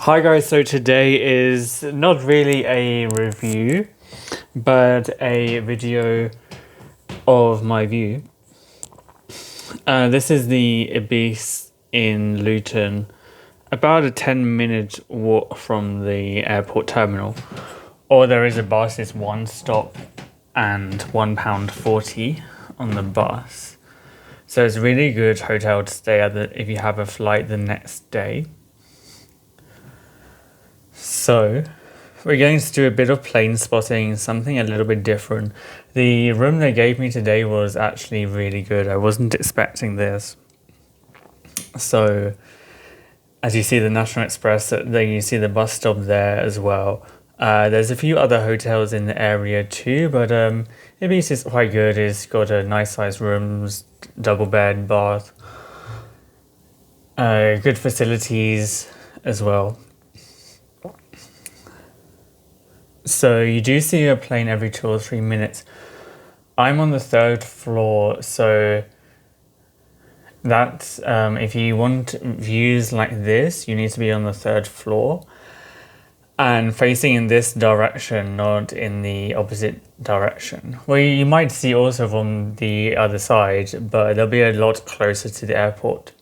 Hi guys, so today is not really a review, but a video of my view. This is the Ibis in Luton, about a 10-minute walk from the airport terminal. Or there is a bus, it's one stop and £1.40 on the bus. So it's a really good hotel to stay at if you have a flight the next day. So, we're going to do a bit of plane spotting, something a little bit different. The room they gave me today was actually really good. I wasn't expecting this. So, as you see the National Express, then you see the bus stop there as well. There's a few other hotels in the area too, but Ibis is quite good. It's got a nice sized rooms, double bed, bath, good facilities as well. So you do see a plane every 2 or 3 minutes. I'm on the 3rd floor, so that's if you want views like this, you need to be on the 3rd floor and facing in this direction, not in the opposite direction. Well, you might see also from the other side, but they'll be a lot closer to the airport.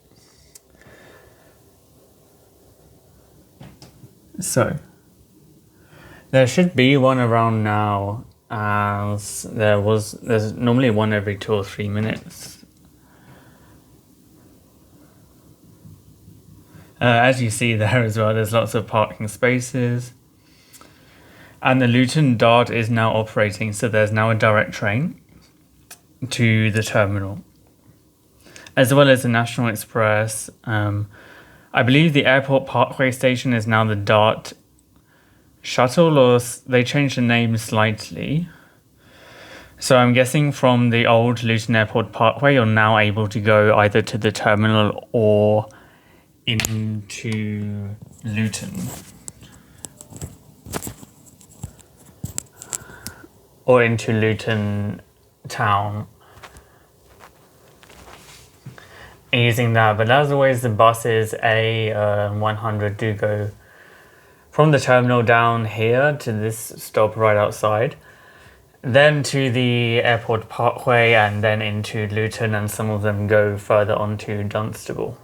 So there should be one around now, as there's normally one every 2 or 3 minutes. As you see there as well, there's lots of parking spaces. And the Luton Dart is now operating, so there's now a direct train to the terminal, as well as the National Express. I believe the Airport Parkway station is now the Dart Shuttle, or they changed the name slightly. So I'm guessing from the old Luton Airport Parkway, you're now able to go either to the terminal or into Luton. Or into Luton town. Using that, but as always, the buses A100 do go from the terminal down here to this stop right outside, then to the Airport Parkway, and then into Luton, and some of them go further on to Dunstable.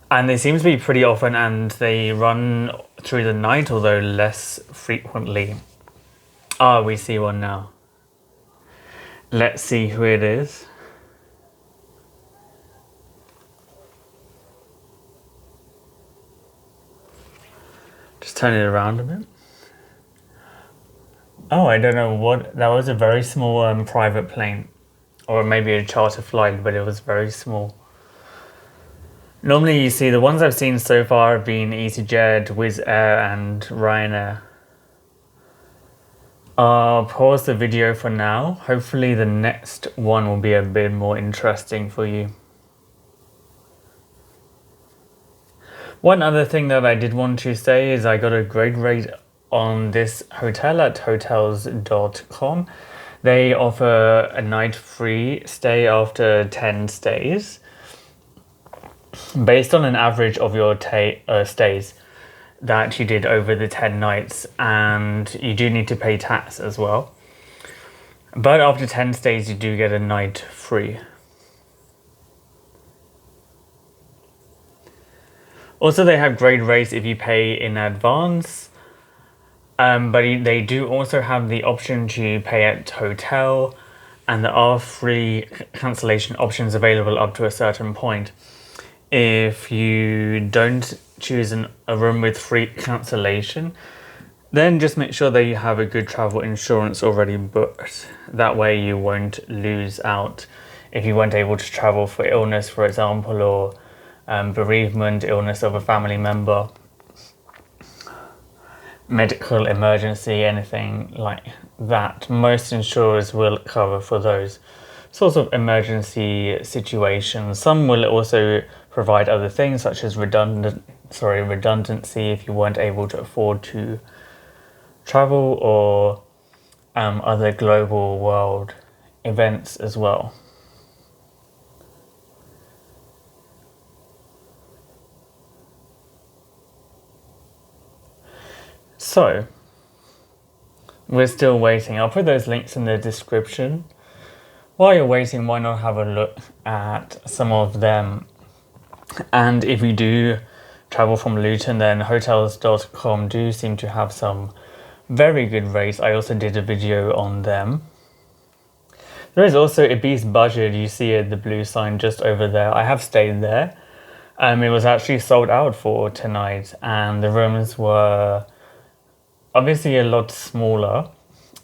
And they seem to be pretty often, and they run through the night, although less frequently. We see one now. Let's see who it is. Just turn it around a bit. Oh, I don't know what, that was a very small private plane. Or maybe a charter flight, but it was very small. Normally you see the ones I've seen so far have been EasyJet, Wizz Air and Ryanair. I'll pause the video for now. Hopefully the next one will be a bit more interesting for you. One other thing that I did want to say is I got a great rate on this hotel at hotels.com. They offer a night free stay after 10 stays, based on an average of your stays that you did over the 10 nights, and you do need to pay tax as well. But after 10 stays, you do get a night free. Also, they have great rates if you pay in advance, but they do also have the option to pay at hotel, and there are free cancellation options available up to a certain point. If you don't choose a room with free cancellation, then just make sure that you have a good travel insurance already booked. That way you won't lose out if you weren't able to travel for illness, for example, or bereavement, illness of a family member, medical emergency, anything like that. Most insurers will cover for those sorts of emergency situations. Some will also provide other things such as redundancy if you weren't able to afford to travel, or other global world events as well. So, we're still waiting. I'll put those links in the description. While you're waiting, why not have a look at some of them? And if you do travel from Luton, then hotels.com do seem to have some very good rates. I also did a video on them. There is also Ibis Budget. You see the blue sign just over there. I have stayed there. It was actually sold out for tonight, and the rooms were obviously a lot smaller,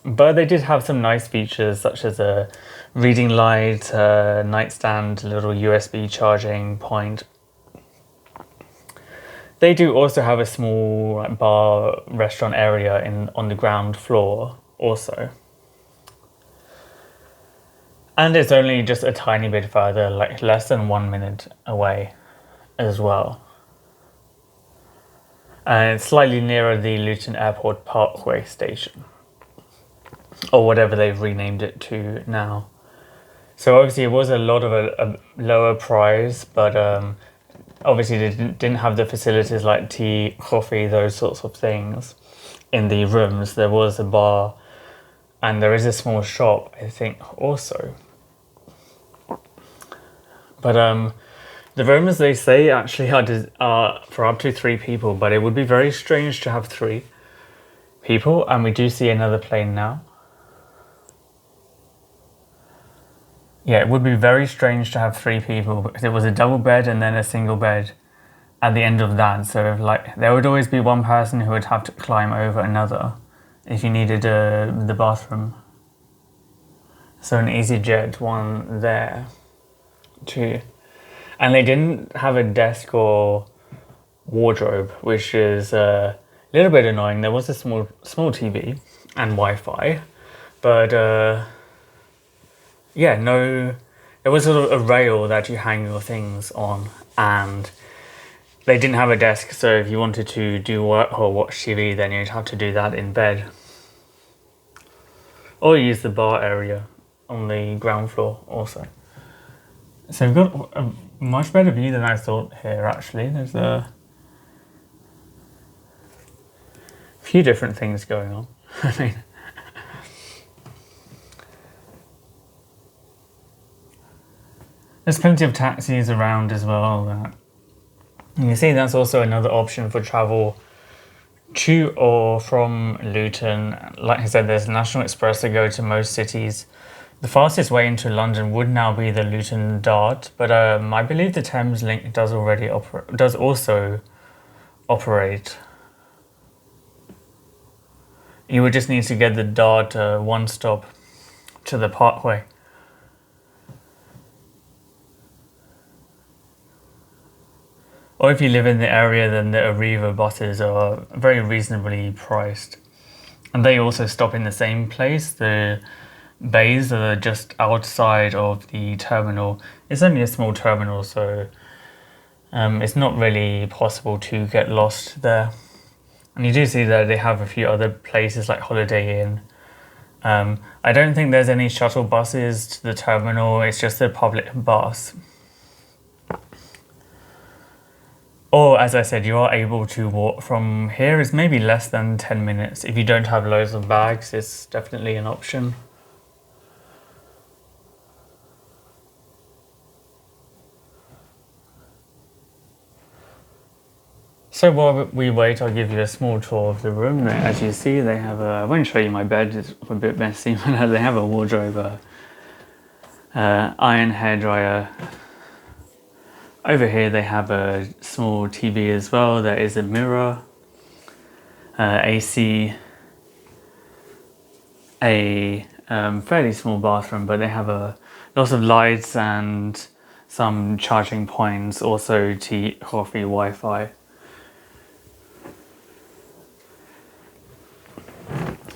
but they did have some nice features such as a reading light, a nightstand, a little USB charging point. They do also have a small bar restaurant area on the ground floor also. And it's only just a tiny bit further, like less than 1 minute away as well. And it's slightly nearer the Luton Airport Parkway station, or whatever they've renamed it to now. So obviously it was a lot of a lower price, but obviously they didn't have the facilities like tea, coffee, those sorts of things in the rooms. There was a bar and there is a small shop, I think, also. But the rooms, they say, actually are for up to 3 people, but it would be very strange to have 3 people. And we do see another plane now. Yeah, it would be very strange to have 3 people because it was a double bed and then a single bed at the end of that. So like there would always be one person who would have to climb over another if you needed the bathroom. So an EasyJet one there too. And they didn't have a desk or wardrobe, which is a little bit annoying. There was a small TV and Wi-Fi, but yeah, no, there was sort of a rail that you hang your things on, and they didn't have a desk. So if you wanted to do work or watch TV, then you'd have to do that in bed, or use the bar area on the ground floor also. So we've got a much better view than I thought here, actually. There's a few different things going on. I mean, there's plenty of taxis around as well. That you can see that's also another option for travel to or from Luton. Like I said, there's National Express to go to most cities. The fastest way into London would now be the Luton Dart, but I believe the Thames Link does also operate. You would just need to get the Dart one stop to the Parkway. Or if you live in the area, then the Arriva buses are very reasonably priced. And they also stop in the same place. The bays are just outside of the terminal. It's only a small terminal, so it's not really possible to get lost there. And you do see that they have a few other places like Holiday Inn. I don't think there's any shuttle buses to the terminal. It's just a public bus. Or, as I said, you are able to walk from here. It's maybe less than 10 minutes. If you don't have loads of bags, it's definitely an option. So while we wait, I'll give you a small tour of the room. As you see, they have I won't show you my bed, it's a bit messy, but they have a wardrobe, iron hairdryer. Over here they have a small TV as well. There is a mirror, AC, a fairly small bathroom, but they have lots of lights and some charging points, also tea, coffee, Wi-Fi.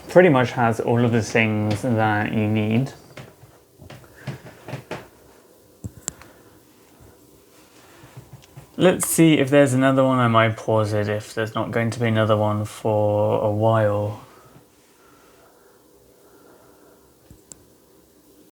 Pretty much has all of the things that you need. Let's see if there's another one. I might pause it if there's not going to be another one for a while.